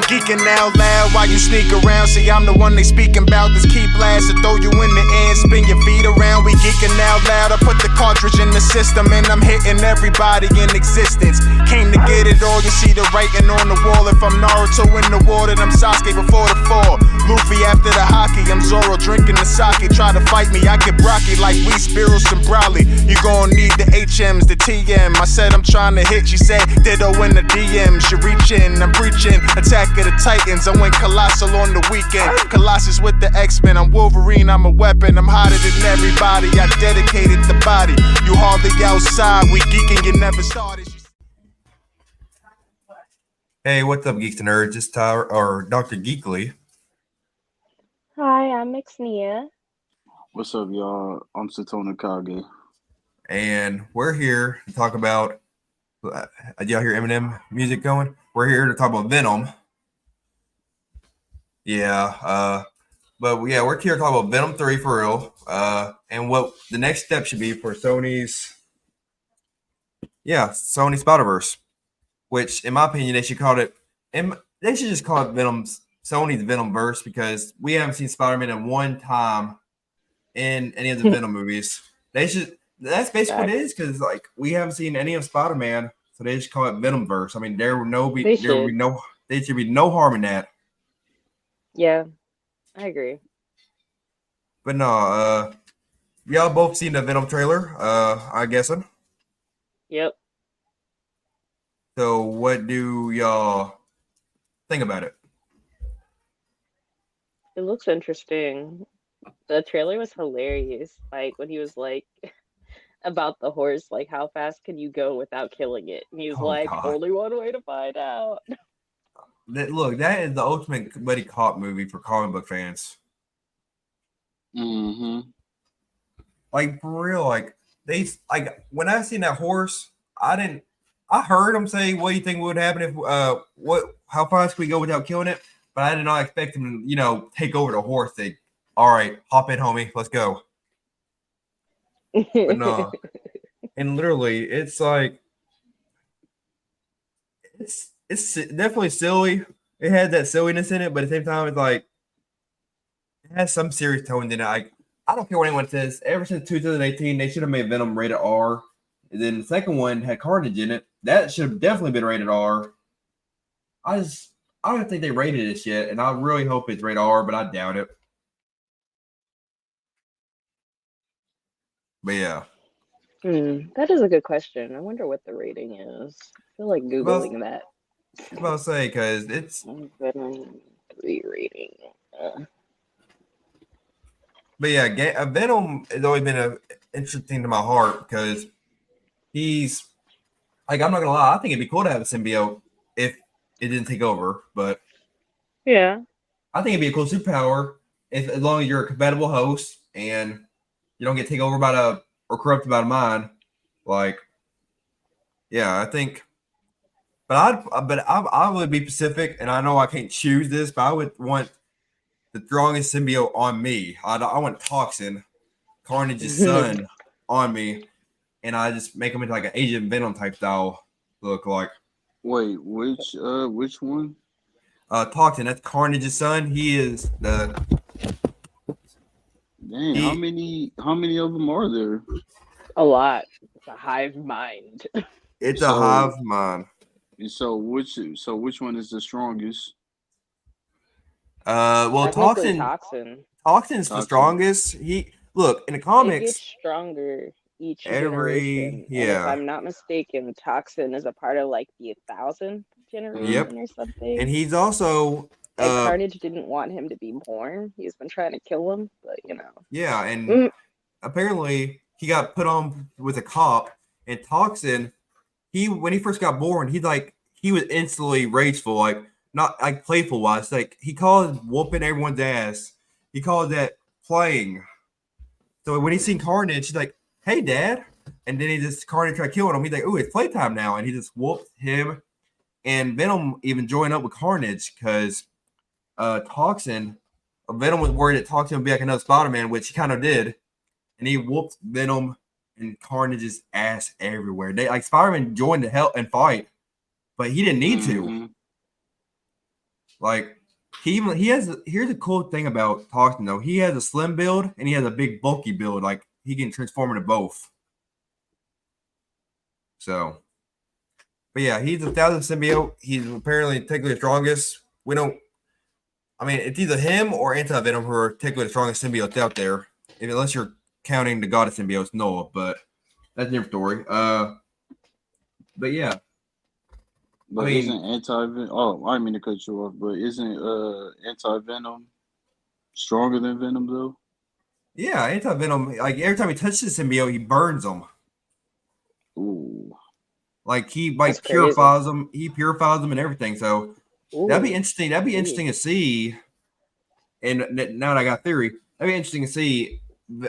Geeking out loud while you sneak around. See, I'm the one they speaking about. This key blast to throw you in the air and spin your feet around. We geeking out loud. I put the cartridge in the system and I'm hitting everybody in existence. Came to get it all. You see the writing on the wall. If I'm Naruto in the water, I'm Sasuke before the fall. Luffy after the hockey. I'm Zoro drinking the sake. Try to fight me, I get Brocky like we Spiros and Brawley. You gon' need the HMs, the TM. I said I'm trying to hit. She said ditto in the DMs. You reach in, I'm preaching. Attack of the Titans. I went colossal on the weekend. Colossus with the X-Men. I'm Wolverine, I'm a weapon. I'm hotter than everybody. I dedicated the body. You hardly outside. We geeking, you never started. Hey, what's up, Geeks and Nerds? It's Tyler, or Dr. Geekly. Hi, I'm Mixnia. What's up, y'all? I'm Satona Kage. And we're here to talk about, y'all hear Eminem music going? We're here to talk about Venom. Yeah, but yeah, we're here to talk about Venom 3 for real, and what the next step should be for Sony's Spider-Verse, which in my opinion, they should call it, they should just call it Sony's Venomverse, because we haven't seen Spider-Man in one time in any of the Venom movies. That's basically what it is, because like we haven't seen any of Spider-Man, so they just call it Venomverse. I mean, there should be no harm in that. Yeah, I agree. But no, y'all both seen the Venom trailer, I'm guessing. Yep. So what do y'all think about it? It looks interesting. The trailer was hilarious. Like when he was like about the horse, like how fast can you go without killing it? And he was God. only one way to find out. Look, that is the ultimate buddy cop movie for comic book fans. Mm-hmm. Like for real, like when I seen that horse, I heard him say, "What do you think would happen if how fast can we go without killing it?" But I did not expect him to, take over the horse thing. All right, hop in, homie, let's go. But no, and literally, it's like it's definitely silly. It had that silliness in it, but at the same time, it's like it has some serious tone in it. I don't care what anyone says. Ever since 2018, they should have made Venom rated R. And then the second one had Carnage in it. That should have definitely been rated R. I don't think they rated this yet, and I really hope it's rated R, but I doubt it. But yeah. That is a good question. I wonder what the rating is. I feel like Googling that. I was about to say, because it's Venom 3 rating. But yeah, Venom has always been interesting to my heart, because he's like, I'm not gonna lie, I think it'd be cool to have a symbiote if it didn't take over. But yeah, I think it'd be a cool superpower as long as you're a compatible host and you don't get taken over by or corrupted by a mind. Like, yeah, I think. But I would be Pacific, and I know I can't choose this, but I would want the strongest symbiote on me. I want Toxin, Carnage's son, on me, and I just make him into like an Agent Venom type style look like. Wait, which one? Toxin, that's Carnage's son. He is the. Dang, how many of them are there? a lot. It's a hive mind. It's a hive mind. So which one is the strongest? Well, Toxin's the strongest. He look in the comics. It gets stronger each generation. Yeah. And if I'm not mistaken, Toxin is a part of like the 1,000th generation or something. And he's also. And Carnage didn't want him to be born. He's been trying to kill him, but Yeah, and apparently he got put on with a cop. And Toxin, when he first got born, he was instantly rageful, like not like playful wise. Like he called whooping everyone's ass. He called that playing. So when he seen Carnage, he's like, "Hey, Dad," and then Carnage tried killing him. He's like, "Ooh, it's playtime now," and he just whooped him. And Venom even joined up with Carnage because Venom was worried that Toxin would be like another Spider-Man, which he kind of did, and he whooped Venom and Carnage's ass everywhere. Spider-Man joined to help and fight, but he didn't need to. Like he has. Here's a cool thing about Toxin though. He has a slim build and he has a big bulky build. Like he can transform into both. So, but yeah, he's a 1,000 symbiote. He's apparently technically the strongest. We don't. I mean, it's either him or Anti Venom who are technically the strongest symbiotes out there, unless you're counting the God of Symbiotes, Noah. But that's a different story. But yeah, I But mean, isn't anti venom? Oh, I didn't mean to cut you off. But isn't anti venom stronger than Venom though? yeah, Anti Venom. Like every time he touches the symbiote, he burns them. Ooh. Like he That's like crazy. purifies them. He purifies them and everything. So that'd be Ooh. interesting. That'd be Jeez. interesting to see. And now that I got theory, that'd be interesting to see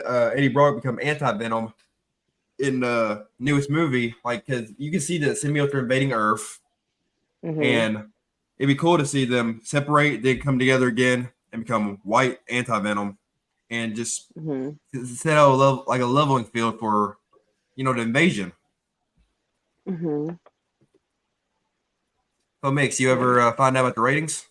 Eddie Brock become Anti Venom in the newest movie. Like, because you can see the symbiotes are invading Earth, and it'd be cool to see them separate, then come together again and become white Anti Venom, and just set out like a leveling field for the invasion. So, Mix, you ever find out about the ratings?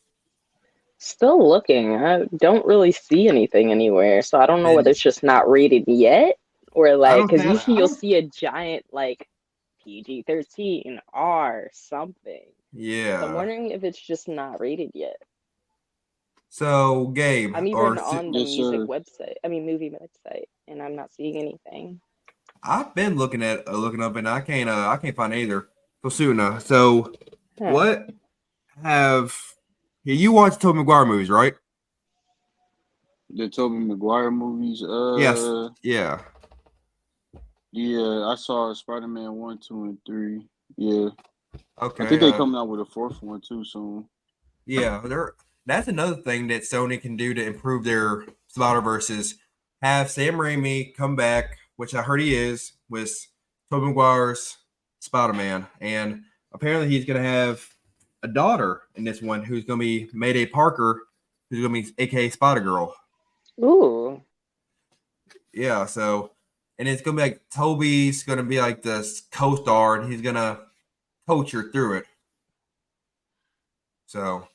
Still looking. I don't really see anything anywhere, so I don't know whether And it's just not rated yet or I like don't because think usually you'll see a giant like PG-13 R something. So I'm yeah. wondering if it's just not rated yet. So, Gabe, I'm even or on the Yes, music sir. website, I mean movie website, and I'm not seeing anything. I've been looking up, and I can't find either. So Suna, so Huh. what have you watched Tobey Maguire movies, right? The Tobey Maguire movies. Yes. Yeah. Yeah, I saw Spider-Man 1, 2, and 3. Yeah, I Okay. think they coming out with a fourth one too soon. Yeah. That's another thing that Sony can do to improve their Spider Verses. Have Sam Raimi come back, which I heard he is, with Tobey Maguire's Spider Man, and apparently he's gonna have a daughter in this one who's gonna be Mayday Parker, who's gonna be AKA Spider Girl. Ooh. Yeah, so and it's gonna be like Toby's gonna be like the co-star, and he's gonna coach her through it. So,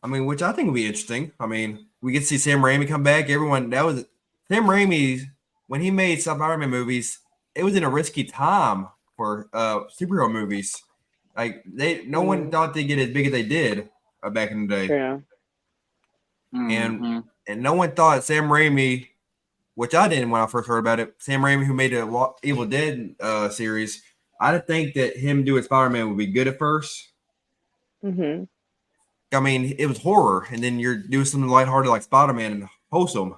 I mean, which I think would be interesting. I mean, we get to see Sam Raimi come back. Everyone that was Sam Raimi when he made Spider-Man movies. It was in a risky time for superhero movies. Like no one thought they'd get as big as they did back in the day, True. and Mm-hmm. and no one thought Sam Raimi, which I didn't when I first heard about it. Sam Raimi, who made the Evil Dead series, I didn't think that him doing Spider-Man would be good at first. I mean, it was horror, and then you're doing something lighthearted like Spider-Man and wholesome.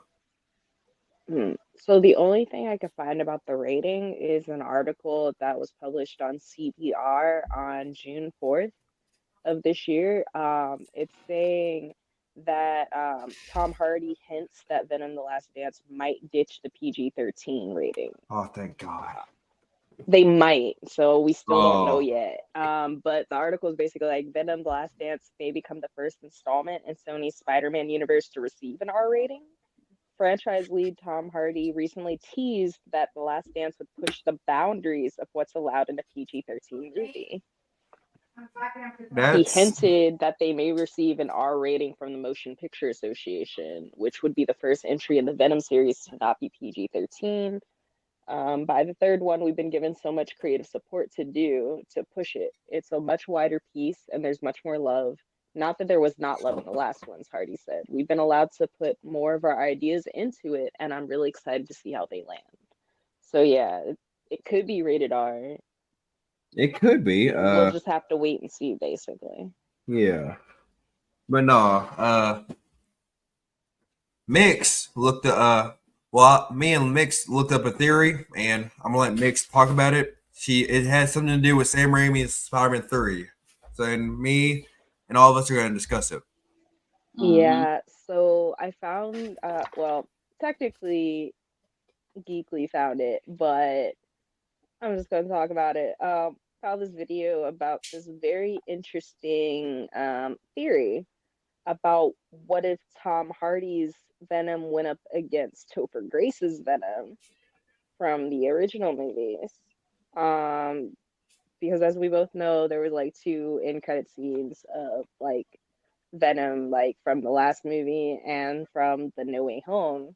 So the only thing I could find about the rating is an article that was published on CBR on June 4th of this year. It's saying that Tom Hardy hints that Venom: The Last Dance might ditch the PG-13 rating. Oh, thank God. They might, so we still don't know Oh. yet. But the article is basically like Venom: The Last Dance may become the first installment in Sony's Spider-Man universe to receive an R rating. Franchise lead Tom Hardy recently teased that The Last Dance would push the boundaries of what's allowed in a PG-13 movie. He hinted that they may receive an R rating from the Motion Picture Association, which would be the first entry in the Venom series to not be PG-13. By the third one, we've been given so much creative support to push it. It's a much wider piece, and there's much more love. Not that there was not love in the last ones, Hardy said. We've been allowed to put more of our ideas into it, and I'm really excited to see how they land. So yeah, it could be rated R. It could be. We'll just have to wait and see, basically. Yeah. But no, Mix looked me and Mix looked up a theory, and I'm gonna let Mix talk about it. It has something to do with Sam Raimi's Spider-Man 3. So and me and all of us are gonna discuss it. Yeah, so I found well, technically Geekly found it, but I'm just going to talk about it. Found this video about this very interesting theory about what if Tom Hardy's Venom went up against Topher Grace's Venom from the original movies. Because as we both know, there were like two end credit scenes of like Venom, like from the last movie and from the No Way Home.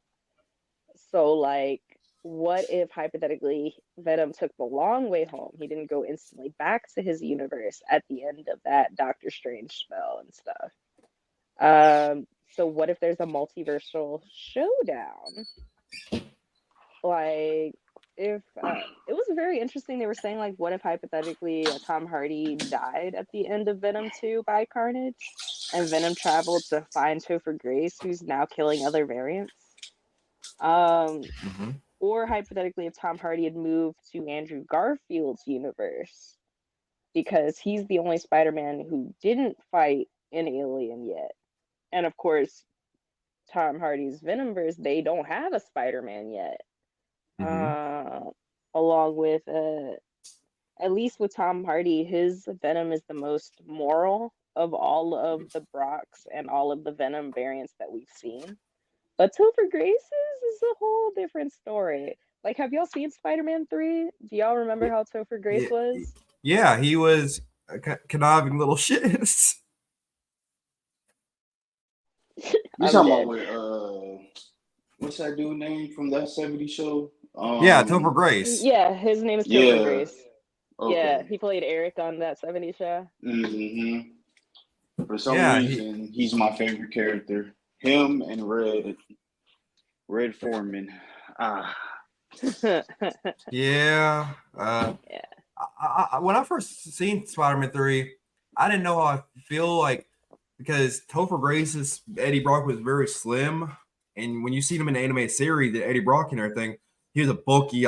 So, like, what if hypothetically Venom took the long way home? He didn't go instantly back to his universe at the end of that Doctor Strange spell and stuff. So what if there's a multiversal showdown? Like, if it was very interesting. They were saying, like, what if hypothetically Tom Hardy died at the end of Venom 2 by Carnage, and Venom traveled to find Topher Grace, who's now killing other variants. Mm-hmm. Or hypothetically, if Tom Hardy had moved to Andrew Garfield's universe, because he's the only Spider-Man who didn't fight an alien yet. And of course, Tom Hardy's Venomverse, they don't have a Spider-Man yet. Along with, at least with Tom Hardy, his Venom is the most moral of all of the Brocks and all of the Venom variants that we've seen. But Topher Grace's is a whole different story. Like, have y'all seen Spider-Man 3? Do y'all remember how Topher Grace was? Yeah, he was conniving little shits. You talking about with what's that dude name from that 70s show? Yeah, Topher Grace. Yeah, his name is Topher Grace. Okay. Yeah, he played Eric on that 70s show. Mm-hmm. For some reason, he's my favorite character. Him and Red Foreman. Yeah. When I first seen Spider-Man 3, I didn't know how I feel like, because Topher Grace's Eddie Brock was very slim, and when you see him in the animated series, the Eddie Brock and everything, he was a bulky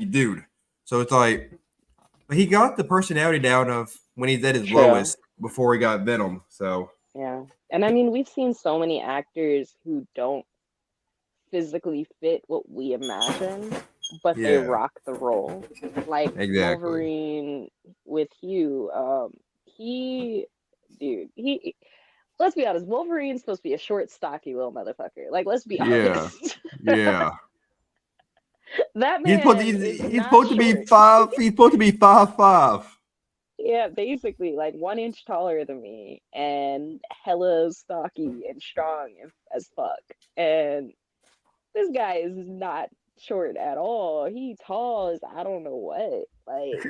dude. So it's like, but he got the personality down of when he's at his lowest before he got Venom. So yeah, and I mean, we've seen so many actors who don't physically fit what we imagine, but they rock the role. Like Wolverine with Hugh. Let's be honest, Wolverine's supposed to be a short, stocky little motherfucker. Like, let's be honest. Yeah. That man he's supposed to be 5. He's supposed to be 5'5". Yeah, basically, like 1 inch taller than me, and hella stocky and strong as fuck. And this guy is not short at all. He tall as I don't know what. Like,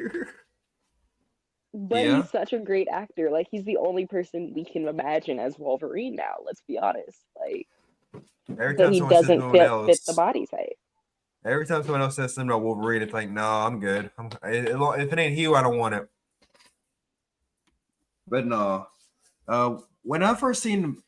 but he's such a great actor. Like, he's the only person we can imagine as Wolverine now. Let's be honest. Like, but he doesn't fit the body type. Every time someone else says something about Wolverine, it's like, no, I'm good. If it ain't Hugh, I don't want it. But no. When I first seen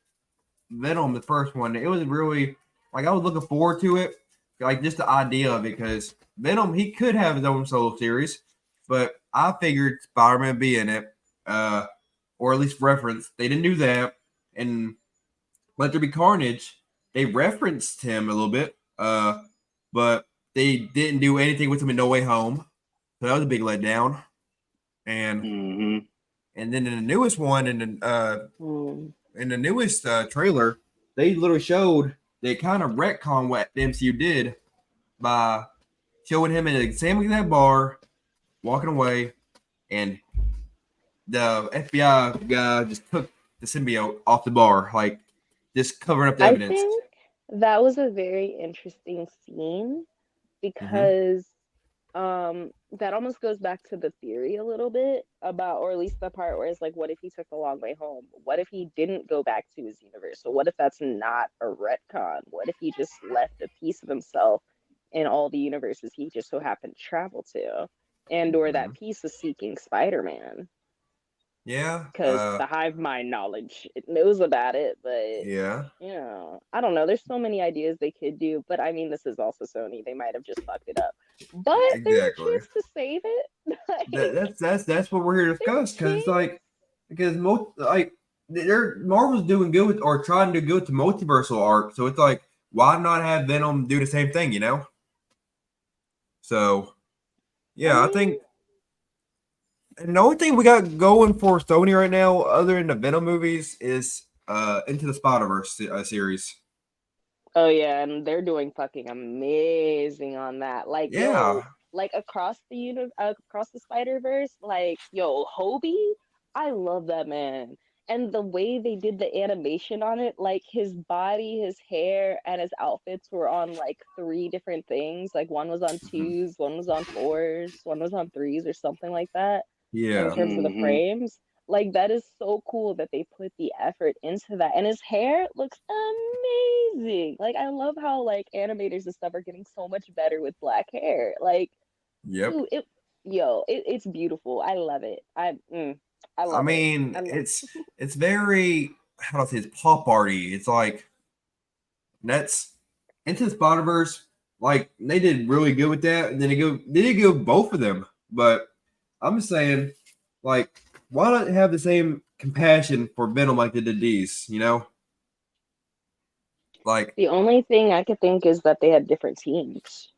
Venom, the first one, it was really, like, I was looking forward to it. Like, just the idea of it, because Venom, he could have his own solo series, but I figured Spider-Man would be in it, or at least reference. They didn't do that. And Let There Be Carnage, they referenced him a little bit, but they didn't do anything with him in No Way Home. So that was a big letdown. And and then in the newest one, in the newest trailer, they literally showed, they kind of retcon what the MCU did by showing him in an exact bar, walking away, and the FBI guy just took the symbiote off the bar, like just covering up the evidence. I think that was a very interesting scene because that almost goes back to the theory a little bit about, or at least the part where it's like, what if he took the long way home? What if he didn't go back to his universe? So what if that's not a retcon? What if he just left a piece of himself in all the universes he just so happened to travel to? And or that piece is seeking Spider-Man. Yeah. Because the hive mind knowledge, it knows about it, but you know, I don't know. There's so many ideas they could do, but I mean, this is also Sony. They might have just fucked it up. But there's a chance to save it. Like, that's what we're here to discuss. Because Marvel's doing good with, or trying to do good to multiversal arc. So it's like, why not have Venom do the same thing? You know. So, yeah, I think. And the only thing we got going for Sony right now, other than the Venom movies, is Into the Spider-Verse series. Oh yeah, and they're doing fucking amazing on that. Like, yo, like across the Spider-Verse, like, yo, Hobie, I love that man. and the way they did the animation on it, like his body, his hair, and his outfits were on like 3 different things. Like one was on 2s, one was on 4s, one was on 3s, or something like that. In Yeah. terms of the frames, like that is so cool that they put the effort into that. And his hair looks amazing. Like I love how like animators and stuff are getting so much better with black hair. Like, Yep. dude, it's beautiful. I love it. I I love it. mean, it's very, how do I say, it's pop arty. It's like that's Into the Spider-Verse, like they did really good with that, and then they did go both of them. But I'm just saying, like, why not have the same compassion for Venom like they did these? You know, like The only thing I could think is that they had different teams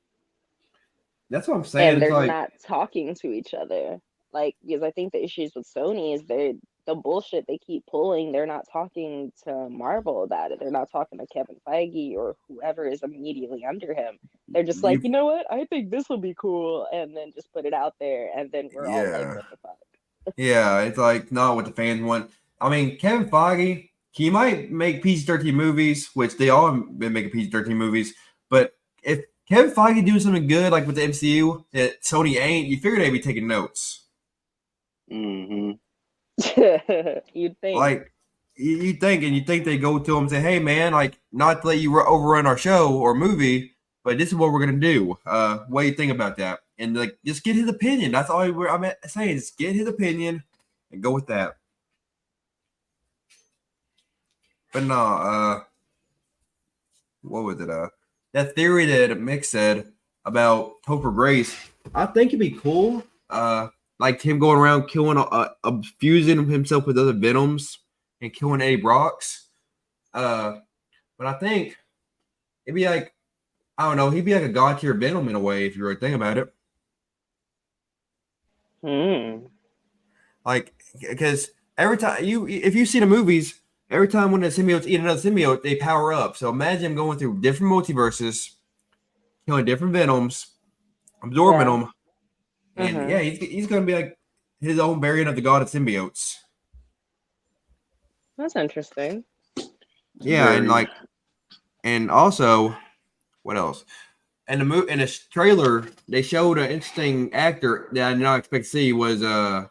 that's what I'm saying. and It's they're like, not talking to each other. Like, because I think the issues with Sony is the bullshit they keep pulling. They're not talking to Marvel about it. They're not talking to Kevin Feige or whoever is immediately under him. They're just like, you, you know what? I think this will be cool, and then just put it out there, and then we're all like, yeah, what the fuck? yeah. It's like not what the fans want. I mean, Kevin Feige, he might make PG-13 movies, which they all been making PG-13 movies. But if Kevin Feige doing something good like with the MCU that Sony ain't, you figure they'd be taking notes. Mm-hmm. You'd think. Like you think they go to him and say, "Hey, man, like not to let you overrun our show or movie, but this is what we're gonna do. What do you think about that?" And like, just get his opinion. That's all I'm saying. Just get his opinion and go with that. But no, what was it? That theory that Mick said about Topher Grace, I think it'd be cool. Like him going around killing, fusing himself with other Venoms and killing Eddie Brocks. But I think it'd be like, I don't know, he'd be like a god tier Venom in a way if you really think about it. Like, because every time if you see the movies, every time when the symbiotes eat another symbiote, they power up. So imagine him going through different multiverses, killing different Venoms, absorbing them, and yeah, he's gonna be like his own variant of the god of symbiotes. That's interesting. Yeah, and also, what else? And in the trailer, they showed an interesting actor that I did not expect to see was the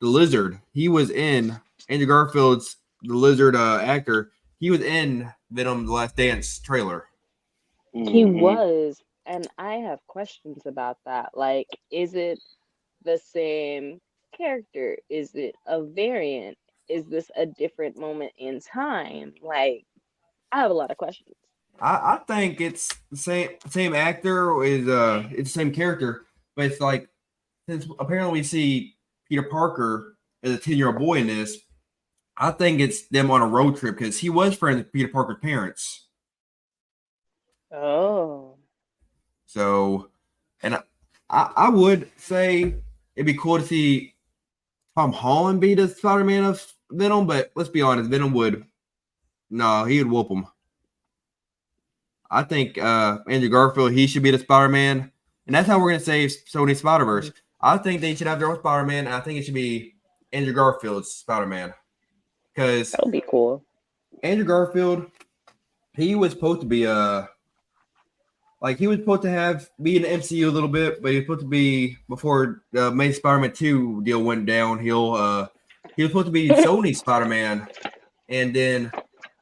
Lizard. He was in Andrew Garfield's the Lizard actor. He was in Venom: The Last Dance trailer. He was, and I have questions about that. Like, is it the same character? Is it a variant? Is this a different moment in time? Like, I have a lot of questions. I think it's the same actor is it's the same character, but it's like since apparently we see Peter Parker as a 10-year-old boy in this, I think it's them on a road trip because he was friends with Peter Parker's parents. Oh. So, and I would say it'd be cool to see Tom Holland be the Spider-Man of Venom, but let's be honest, Venom would he would whoop him. I think Andrew Garfield, he should be the Spider-Man, and that's how we're gonna save Sony Spider-Verse. I think they should have their own Spider-Man, and I think it should be Andrew Garfield's Spider-Man because That would be cool. Andrew Garfield, he was supposed to be he was supposed to be in the MCU a little bit, but he was supposed to be before the main Spider-Man 2 deal went downhill. He was supposed to be Sony Spider-Man, and then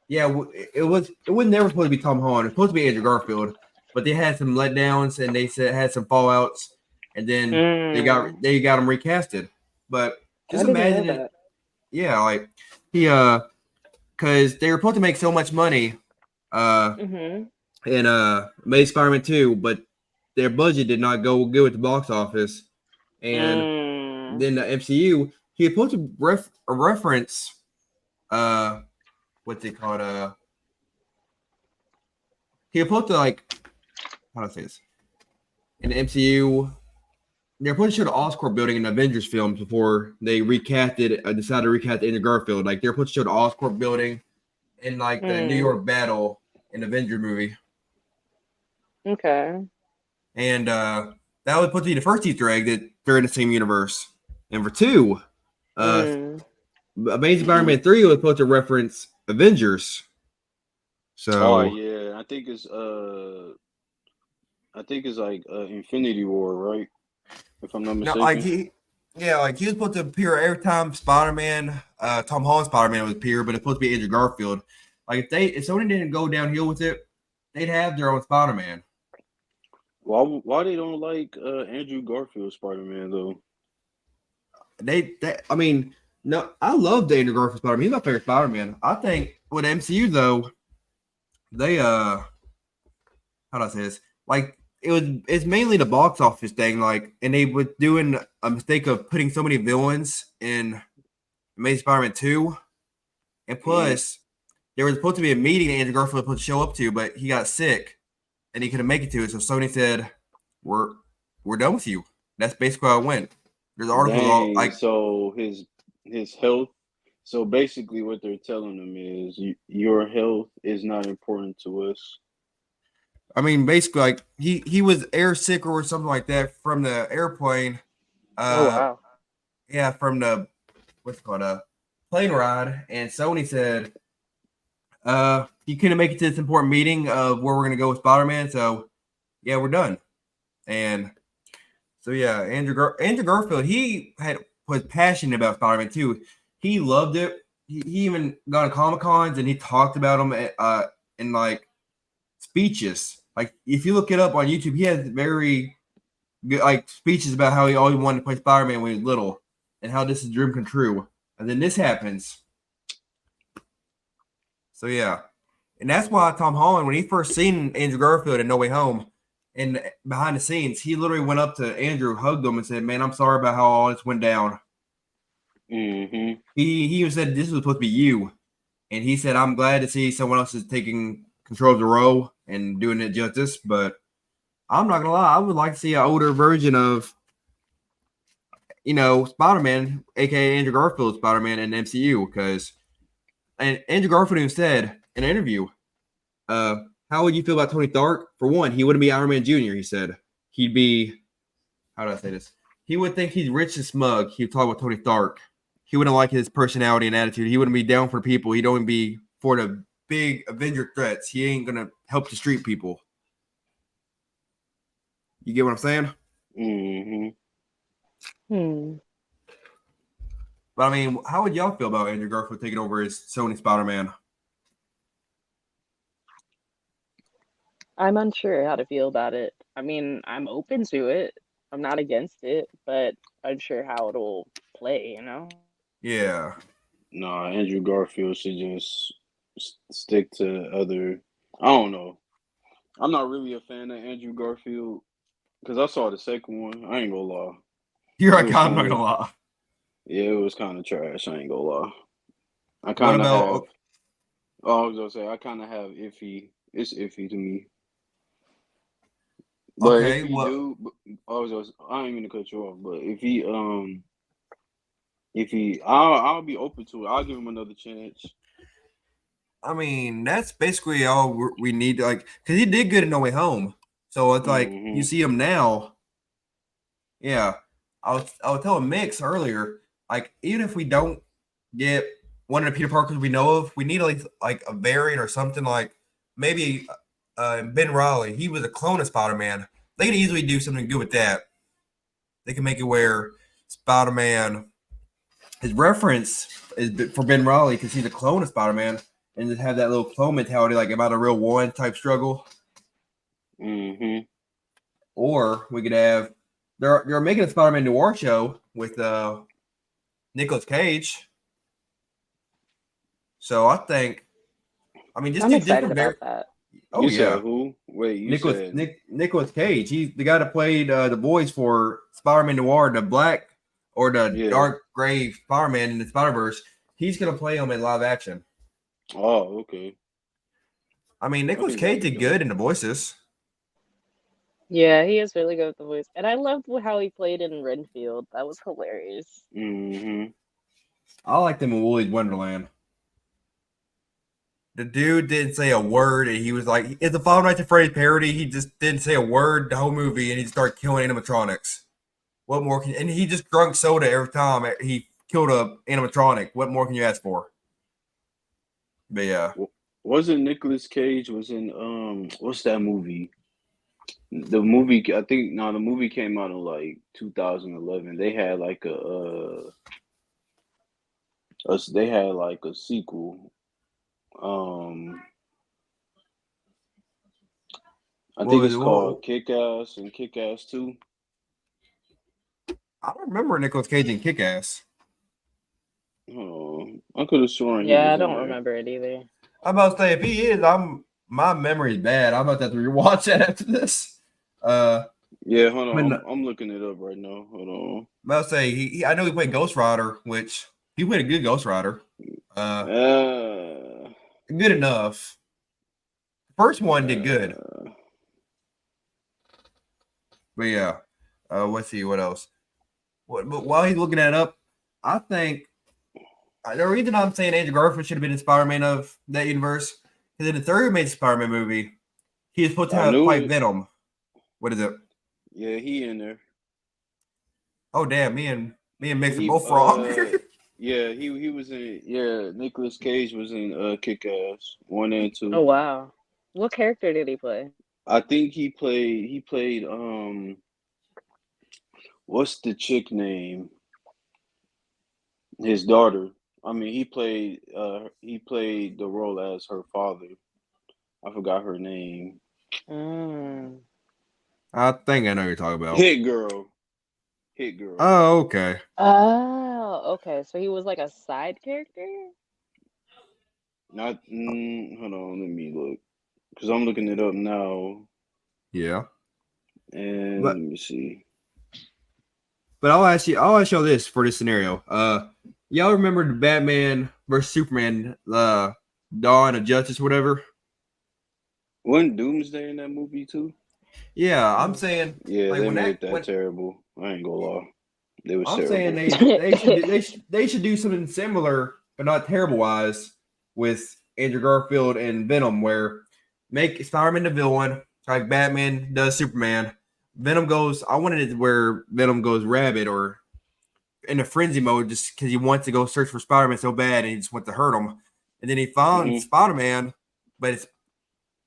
it was never supposed to be Tom Holland. It was supposed to be Andrew Garfield, but they had some letdowns and they had some fallouts, and then they got him recasted. But just imagine it. Yeah, like he because they were supposed to make so much money. In Amazing Spider-Man 2, but their budget did not go good at the box office. And then the MCU, he was supposed to reference what's it called? He was supposed to how do I say this? In the MCU, they're supposed to show the Oscorp building in the Avengers films before they decided to recast Andrew Garfield. Like they're supposed to show the Oscorp building in the New York battle in the Avengers movie. Okay. And that was supposed to be the first Easter egg that they're in the same universe. And for 2, Amazing Spider-Man 3 was supposed to reference Avengers. So yeah, I think it's like Infinity War, right? If I'm not mistaken. No, like he was supposed to appear every time Spider-Man, Tom Holland Spider-Man would appear, but it's supposed to be Andrew Garfield. Like if Sony didn't go downhill with it, they'd have their own Spider-Man. Why they don't like Andrew Garfield Spider-Man though? I mean, no, I love the Andrew Garfield Spider-Man. He's my favorite Spider-Man. I think with MCU though, they how do I say this? Like it's mainly the box office thing, like, and they were doing a mistake of putting so many villains in Amazing Spider-Man 2. And plus, there was supposed to be a meeting that Andrew Garfield was supposed to show up to, but he got sick and he couldn't make it to it. So Sony said, We're done with you. That's basically how it went. There's articles all like so his health. So basically, what they're telling him is your health is not important to us. I mean, basically, like he was air sick or something like that from the airplane. Oh wow. Yeah, from the what's it called a plane ride, and Sony said, you couldn't make it to this important meeting of where we're gonna go with Spider-Man, so yeah, we're done. And so yeah, Andrew Garfield, he was passionate about Spider-Man too. He loved it. He even gone to Comic-Cons and he talked about them in like speeches. Like if you look it up on YouTube, he has very good like speeches about how he always wanted to play Spider-Man when he was little and how this is a dream come true. And then this happens. So yeah. And that's why Tom Holland, when he first seen Andrew Garfield in No Way Home, and behind the scenes, he literally went up to Andrew, hugged him, and said, "Man, I'm sorry about how all this went down." Mm-hmm. He even said this was supposed to be you, and he said, "I'm glad to see someone else is taking control of the role and doing it justice." But I'm not gonna lie, I would like to see an older version of, Spider-Man, aka Andrew Garfield Spider-Man in the MCU, because and Andrew Garfield even said in an interview, how would you feel about Tony Stark? For one, he wouldn't be Iron Man Jr., he said. He'd be, how do I say this? He would think he's rich and smug. He'd talk about Tony Stark. He wouldn't like his personality and attitude. He wouldn't be down for people. He'd only be for the big Avenger threats. He ain't going to help the street people. You get what I'm saying? Mm-hmm. But I mean, how would y'all feel about Andrew Garfield taking over as Sony Spider-Man? I'm unsure how to feel about it. I mean, I'm open to it. I'm not against it, but unsure how it'll play, Yeah. No, Andrew Garfield should just stick to other. I don't know. I'm not really a fan of Andrew Garfield because I saw the second one. I ain't gonna lie. You're right, I'm not gonna lie. Yeah, it was kind of trash. I ain't gonna lie. I kind of have. Oh, I was gonna say I kind of have iffy. It's iffy to me. But okay, if I ain't gonna cut you off. But I'll be open to it. I'll give him another chance. I mean, that's basically all we need, like, because he did good in No Way Home. So it's like you see him now. Yeah, I was telling Mix earlier, like, even if we don't get one of the Peter Parkers we know of, we need like a variant or something, like maybe Ben Reilly. He was a clone of Spider-Man. They could easily do something good with that. They can make it where Spider-Man, his reference is for Ben Reilly because he's a clone of Spider-Man, and just have that little clone mentality, like about a real one type struggle. Mm-hmm. Or we could have they're making a Spider-Man noir show with Nicolas Cage. So I think, I mean, just I'm do excited different. about that. Oh you yeah, said who? Wait, you said Nicolas Cage. He's the guy that played the voice for Spider-Man Noir, the black or the dark gray Spider-Man in the Spider-Verse. He's gonna play him in live action. Oh, okay. I mean, Nicolas Cage did good in the voices. Yeah, he is really good with the voice, and I loved how he played in Renfield. That was hilarious. Mm-hmm. I liked him in Willy's Wonderland. The dude didn't say a word, and he was like, it's a Five Nights at Freddy's parody. He just didn't say a word the whole movie, and he started killing animatronics. What more and he just drunk soda every time he killed a animatronic. What more can you ask for? But yeah, Wasn't Nicolas Cage was in what's that movie? The movie I think no, the movie came out in like 2011. They had like they had like a sequel. I think it's called Kick Ass and Kick Ass 2. I don't remember Nicolas Cage in Kick Ass. Oh, I could have sworn he Yeah, was I don't in there. remember it either. I'm about to say if he is, my memory is bad. I'm about to have to rewatch that after this. Yeah, hold on. I'm looking it up right now. Hold on. I'm about to say I know he played Ghost Rider, which he played a good Ghost Rider. Good enough. First one did good. But yeah. Let's see what else. But while he's looking that up, I think the reason I'm saying Andrew Garfield should have been in Spider-Man of that universe is in the third made Spider-Man movie, he is supposed to fight Venom. What is it? Yeah, he in there. Oh damn, me and Mix are both wrong. Yeah, he was in. Yeah, Nicolas Cage was in Kick Ass 1 and 2. Oh wow, what character did he play? I think he played what's the chick name? His daughter. I mean, he played the role as her father. I forgot her name. I think I know what you're talking about. Hit Girl. Oh, okay. Oh, okay. So he was like a side character? Not hold on, let me look. Because I'm looking it up now. Yeah. And let me see. But I'll ask y'all this for this scenario. Y'all remember the Batman versus Superman, Dawn of Justice, whatever? Wasn't Doomsday in that movie too? Yeah, I'm saying. Yeah, like they made that terrible. I ain't gonna lie. They was terrible. Saying they should do something similar, but not terrible wise, with Andrew Garfield and Venom, where make Spider-Man the villain, like Batman does Superman. Venom goes. I wanted it where Venom goes rabid or in a frenzy mode, just because he wants to go search for Spider-Man so bad, and he just wants to hurt him. And then he found Spider-Man, but it's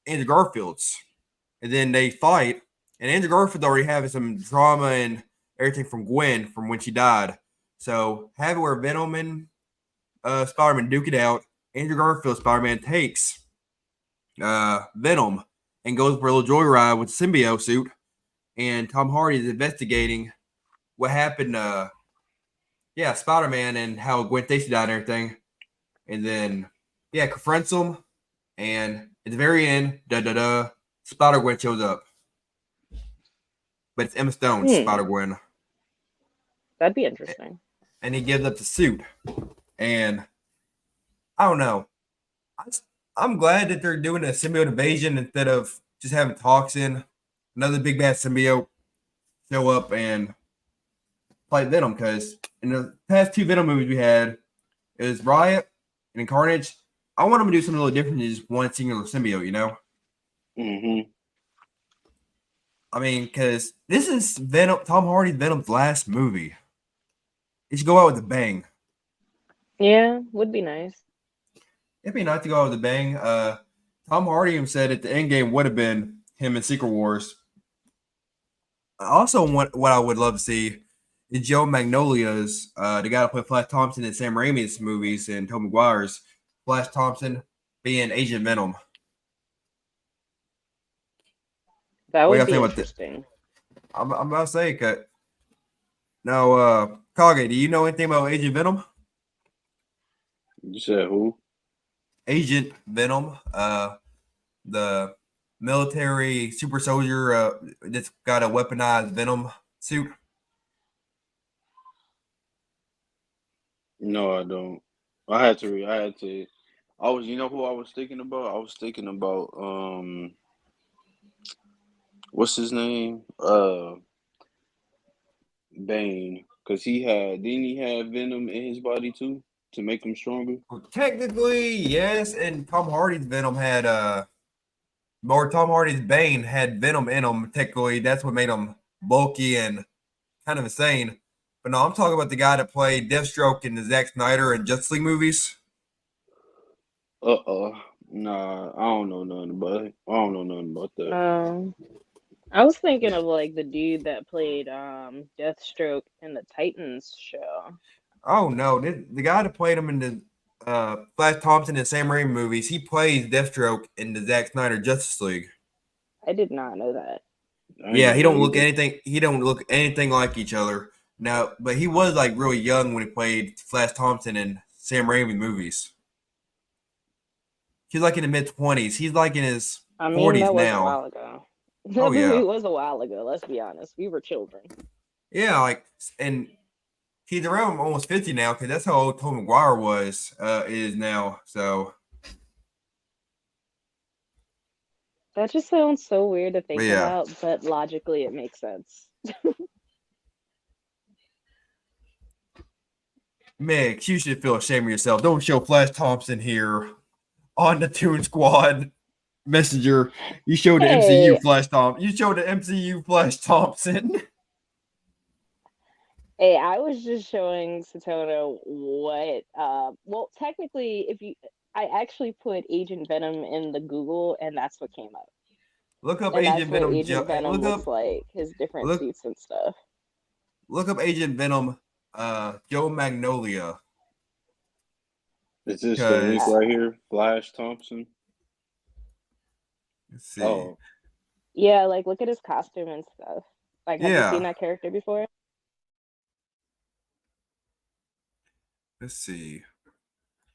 Andrew Garfield's. And then they fight, and Andrew Garfield already having some drama and everything from Gwen from when she died. So have it where Venom and Spider-Man duke it out. Andrew Garfield Spider-Man takes Venom and goes for a little joyride with the symbiote suit. And Tom Hardy is investigating what happened Spider-Man and how Gwen Stacy died and everything. And then confronts him, and at the very end, Spider-Gwen shows up. But it's Emma Stone's Spider-Gwen. That'd be interesting. And he gives up the suit. And I don't know. I'm glad that they're doing a symbiote invasion instead of just having Toxin, another big bad symbiote, show up and fight Venom. Because in the past two Venom movies we had, it was Riot and Carnage. I want them to do something a little different than just one singular symbiote, you know? Mm-hmm. I mean, because this is Tom Hardy's Venom's last movie. It should go out with a bang. Yeah, would be nice. It'd be nice to go out with a bang. Tom Hardy said at the end game would have been him in Secret Wars. Also, what I would love to see is Joe Magnolia's, the guy that played Flash Thompson in Sam Raimi's movies and Tobey Maguire's, Flash Thompson being Agent Venom. That would be interesting. I'm about to say, cut. Now, Kage, do you know anything about Agent Venom? You said who? Agent Venom, the military super soldier that's got a weaponized Venom suit. No, I don't. I was, you know who I was thinking about? I was thinking about what's his name? Bane. Because didn't he have Venom in his body too to make him stronger? Well, technically, yes, and Tom Hardy's Venom had or Tom Hardy's Bane had Venom in him. Technically, that's what made him bulky and kind of insane. But no, I'm talking about the guy that played Deathstroke in the Zack Snyder and Justice League movies. Nah, I don't know nothing about it. I don't know nothing about that. I was thinking of like the dude that played Deathstroke in the Titans show. Oh no, the guy that played him in the Flash Thompson and Sam Raimi movies, he plays Deathstroke in the Zack Snyder Justice League. I did not know that. I ain't Yeah, know he that don't look either. anything. He don't look anything like each other now. But he was like really young when he played Flash Thompson in Sam Raimi movies. He's like in the mid-20s. He's like in his I mean, 40s that was a now. while ago. That Oh movie yeah, was a while ago. Let's be honest. We were children. yeah. Like, and he's around almost 50 now because that's how old Tom McGuire was is now. So, That just sounds so weird to but think yeah, about, but logically it makes sense. Meg, you should feel ashamed of yourself. Don't show Flash Thompson here on the Toon Squad Messenger. You showed the Hey, MCU Flash Thompson. You showed the MCU Flash Thompson. hey, I was just showing Satono what well technically if you I actually put Agent Venom in the Google and that's what came up. Look up And that's Agent what Venom. Agent Venom Look looks up. like, his different Look. suits and stuff. Look up Agent Venom. Joe Magnolia. Is this the link Because Uh, right here? Flash Thompson. let's see. Oh, yeah, like look at his costume and stuff. Like, have you seen Yeah. that character before? Let's see.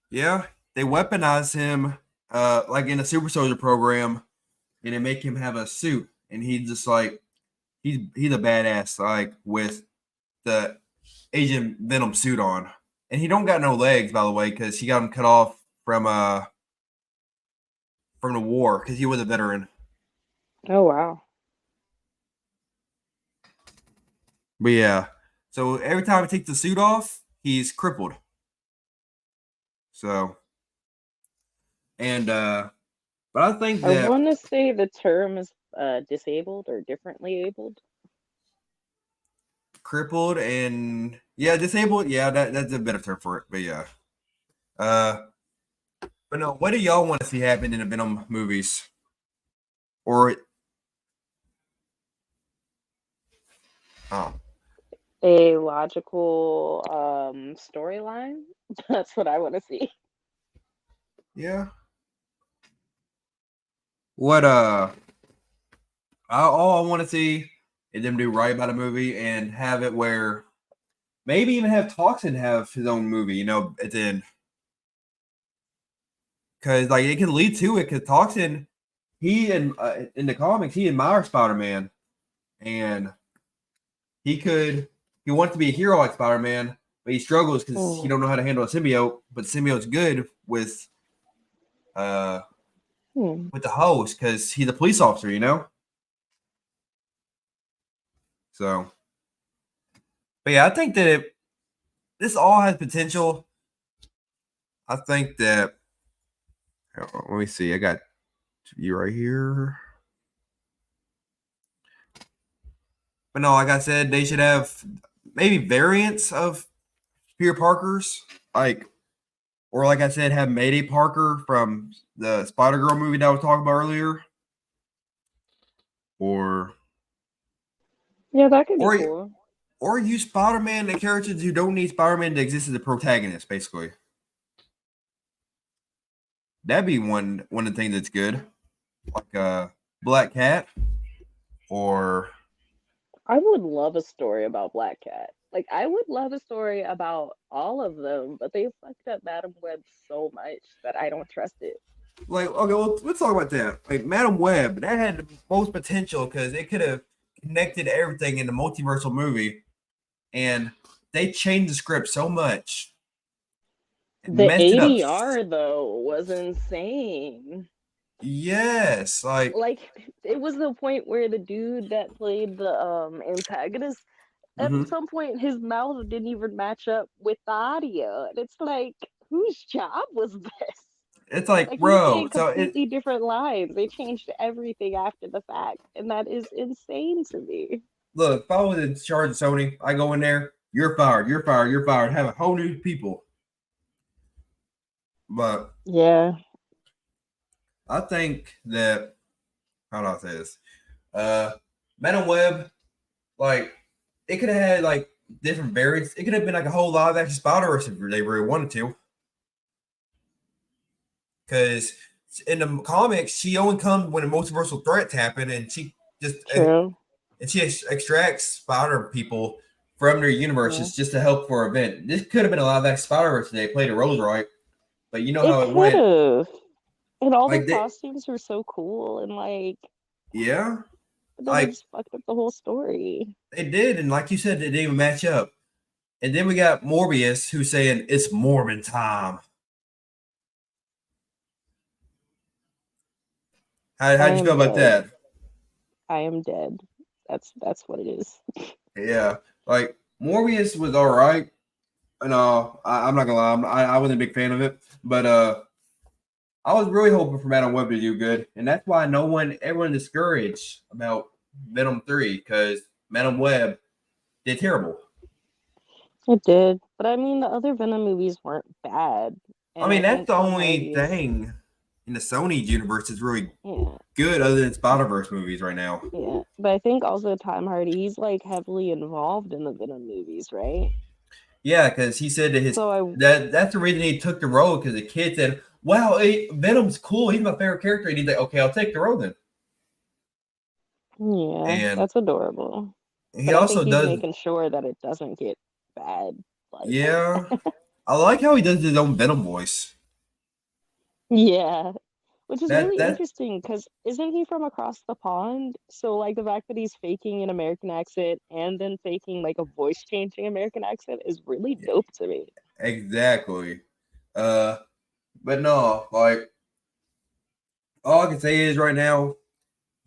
Yeah, they weaponize him, like in a Super Soldier program, and they make him have a suit, and he's just like he's a badass, like with the Agent Venom suit on, and he don't got no legs, by the way, because he got them cut off from the war because he was a veteran. Oh wow. But yeah, so every time he takes the suit off, he's crippled. So and but I think I that want to say the term is disabled or differently abled. crippled and yeah, disabled. Yeah, that's a better term for it. But yeah, uh, but no, what do y'all want to see happen in the Venom movies? Or oh A logical storyline. That's what I want to see. yeah, what all I want to see is them do right by the movie and have it where maybe even have Toxin have his own movie. You know, at the end. Because like it can lead to it. Because Toxin, he and in the comics, he admires Spider-Man, and he wants to be a hero like Spider-Man, but he struggles because he don't know how to handle a symbiote. But symbiote's good with the host because he's a police officer, you know. So, but yeah, I think that this all has potential. I think that. Let me see. I got you right here. But no, like I said, they should have maybe variants of Peter Parkers, like, or like I said, have Mayday Parker from the Spider Girl movie that I was talking about earlier, or Yeah, that could be or cool. or use Spider-Man and characters who don't need Spider-Man to exist as a protagonist, basically. That'd be one of the things that's good, like Black Cat, or I would love a story about Black Cat. Like, I would love a story about all of them, but they fucked up Madam Web so much that I don't trust it. like okay, well, let's talk about that. Like Madam Web, that had the most potential because it could have connected everything in the multiversal movie, and they changed the script so much, and The messed it up. ADR though was insane. Yes, like Like, it was the point where the dude that played the antagonist, at mhm. some point his mouth didn't even match up with the audio. And it's like, whose job was this? It's like, Like, he's bro. saying completely different lines. They changed everything after the fact, and that is insane to me. Look, if I was in charge of Sony, I go in there. You're fired. You're fired. You're fired. Have a whole new people. But Yeah. I think that how do I say this? Venom Web, like it could have had like different variants. It could have been like a whole live action Spider-Verse if they really wanted to. Because in the comics, she only comes when the multiversal threats happen, and she just True. and she extracts Spider people from their universes just to help for an event. This could have been a live action Spider-Verse if they played the roles right, but you know It how it could went. have. And all Like their costumes were so cool, and like, yeah, but then they like just fucked up the whole story. they did, and like you said, it didn't even match up. And then we got Morbius who's saying it's Morbin time. How'd you feel about that? I am dead. That's what it is. Yeah, like Morbius was all right. No, I'm not gonna lie, I wasn't a big fan of it, but I was really hoping for Madam Web to do good, and that's why everyone discouraged about Venom 3 because Madam Web did terrible. It did, but I mean, the other Venom movies weren't bad. I mean, that's the only thing in the Sony universe that's really good, other than Spider-Verse movies right now. Yeah, but I think also Tom Hardy, he's like heavily involved in the Venom movies, right? Yeah, because he said that that's the reason he took the role because the kid said, "Wow, Venom's cool. He's my favorite character." And he's like, "Okay, I'll take the role then." Yeah, and that's adorable. He but also I think does he's making sure that it doesn't get bad. Like, yeah, I like how he does his own Venom voice. Yeah, which is really interesting because isn't he from across the pond? So like the fact that he's faking an American accent and then faking like a voice changing American accent is really dope to me. Exactly. But no, like all I can say is right now,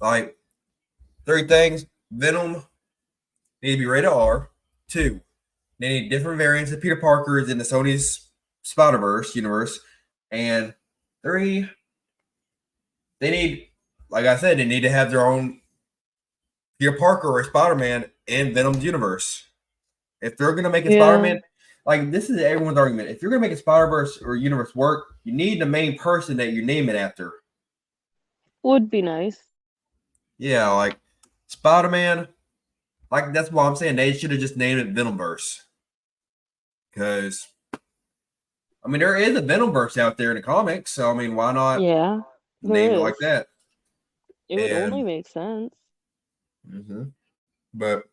like 3 things: Venom need to be rated R. 2, they need different variants of Peter Parkers in the Sony's Spider-Verse universe, and 3, they need, like I said, they need to have their own Peter Parker or Spider-Man in Venom's universe. If they're gonna make a Spider-Man, like this is everyone's argument. If you're gonna make a Spider-Verse or universe work, you need the main person that you name it after. Would be nice. Yeah, like Spider-Man. Like that's why I'm saying they should have just named it Venomverse. Because I mean there is a Venomverse out there in the comics, so I mean why not name it like that? It would only make sense. Mm-hmm. But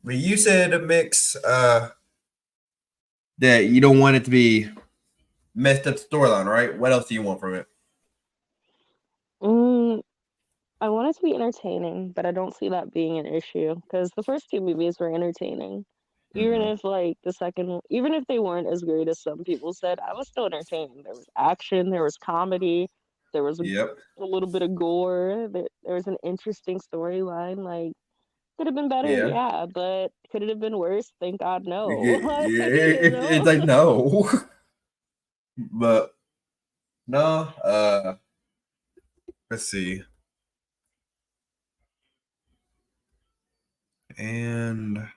you said a mix that you don't want it to be messed up storyline, right? What else do you want from it? I want it to be entertaining, but I don't see that being an issue because the first 2 movies were entertaining. Even if like the second, even if they weren't as great as some people said, I was still entertained. There was action, there was comedy, there was a little bit of gore, there was an interesting storyline. Like, could have been better, but could it have been worse? Thank God, no. It's like no, but no. Let's see. And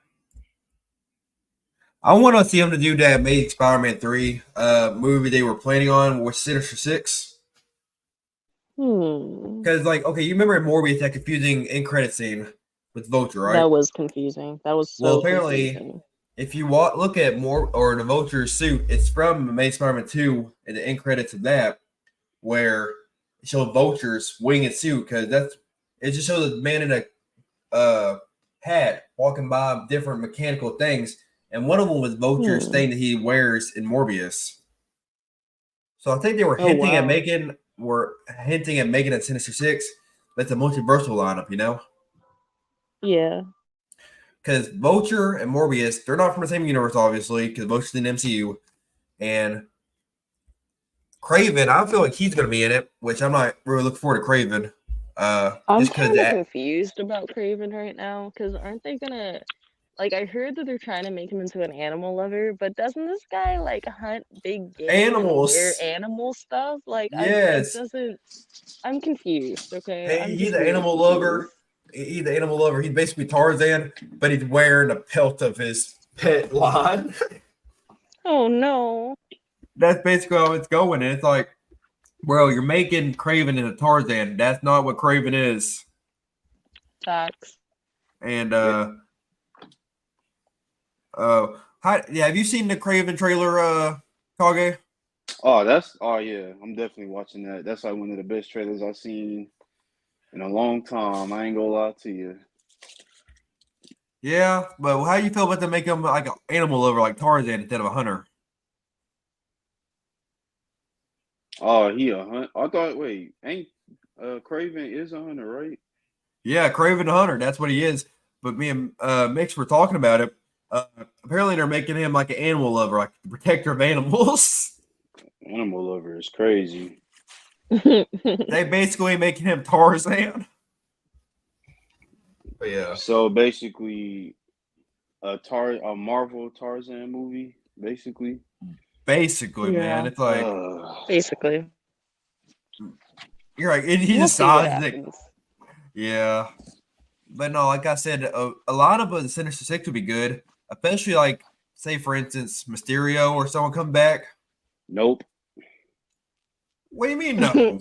I want to see them to do that Amazing Spider-Man 3 movie they were planning on with Sinister Six. Because, like, okay, you remember in Morbius that confusing end credit scene with Vulture, right? That was confusing. That was so apparently, confusing. If you look at the Vulture's suit, it's from Amazing Spider-Man 2 and the end credits of that, where it shows Vulture's wing and suit because it just shows a man in a hat walking by different mechanical things, and one of them was Vulture's thing that he wears in Morbius. So I think they were hinting at making a Sinister Six. That's a multiversal lineup, you know? Yeah. Because Vulture and Morbius, they're not from the same universe, obviously, because Vulture's in the MCU. And Kraven, I feel like he's going to be in it, which I'm not really looking forward to Kraven. I'm kind of confused about Kraven right now, because aren't they going to... Like, I heard that they're trying to make him into an animal lover, but doesn't this guy, like, hunt big game animals, and wear animal stuff? Like, yes. I'm confused, okay? Hey, he's an animal lover. He's an animal lover. He's basically Tarzan, but he's wearing a pelt of his pet line. Oh no. That's basically how it's going. And it's like, bro, you're making Craven into Tarzan. That's not what Craven is. Facts. And have you seen the Craven trailer, Kage? Oh yeah, I'm definitely watching that. That's like one of the best trailers I've seen in a long time. I ain't gonna lie to you. Yeah, but how do you feel about them making him like an animal lover, like Tarzan, instead of a hunter? Oh, he a hunt. I thought. Wait, ain't Craven is a hunter, right? Yeah, Craven the Hunter. That's what he is. But me and Mix were talking about it. Apparently, they're making him like an animal lover, like the protector of animals. Animal lover is crazy. They basically making him Tarzan. But yeah. So basically, a Marvel Tarzan movie, basically. Basically, man, Yeah. it's like Basically. you're like he We'll just see what size it. happens. Yeah, but no, like I said, a lot of the Sinister Six would be good, especially like say for instance Mysterio or someone come back. Nope. What do you mean no?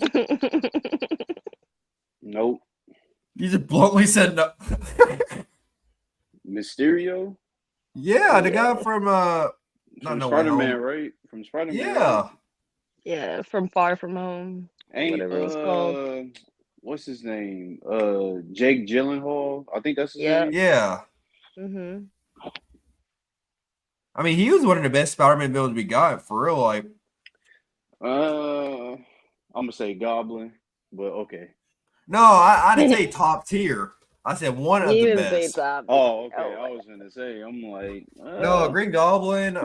Nope. You just bluntly said no. Mysterio? Yeah, the guy from not From No Way Spider-Man, Home. right? From Spider-Man. Yeah. Right? Yeah, from Far From Home. Ain't Whatever it was called. what's his name? Jake Gyllenhaal. I think that's his Yeah. name. Yeah. Mm-hmm. I mean, he was one of the best Spider-Man villains we got for real. Like, I'm gonna say Goblin, but okay. no, I didn't say top tier. I said one of You the didn't say best. top. Oh, okay. Oh, I was gonna say. I'm like, No, Green Goblin.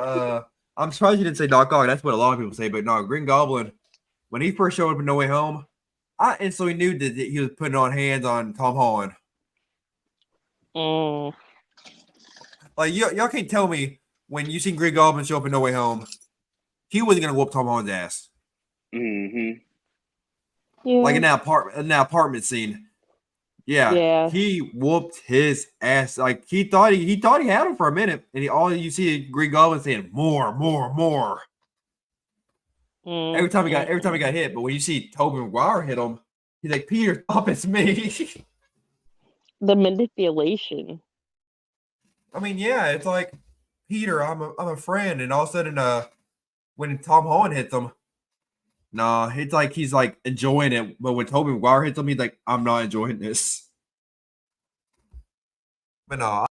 I'm surprised you didn't say Doc Ock. That's what a lot of people say. But no, Green Goblin. When he first showed up in No Way Home, I instantly knew that he was putting on hands on Tom Holland. Mm. Like y'all can't tell me when you seen Green Goblin show up in No Way Home, he wasn't gonna whoop Tom Holland's ass. Mm-hmm. Yeah. Like in that apartment scene. Yeah, he whooped his ass. Like he thought he had him for a minute, and all you see is Green Goblin saying more. Every time he got hit, but when you see Tobey Maguire hit him, he's like, Peter, stop, it's me. The manipulation. I mean, yeah, it's like Peter, I'm a friend, and all of a sudden, when Tom Holland hits him, nah, it's like he's like enjoying it, but when Tobey Maguire hits him, he's like, I'm not enjoying this. But no,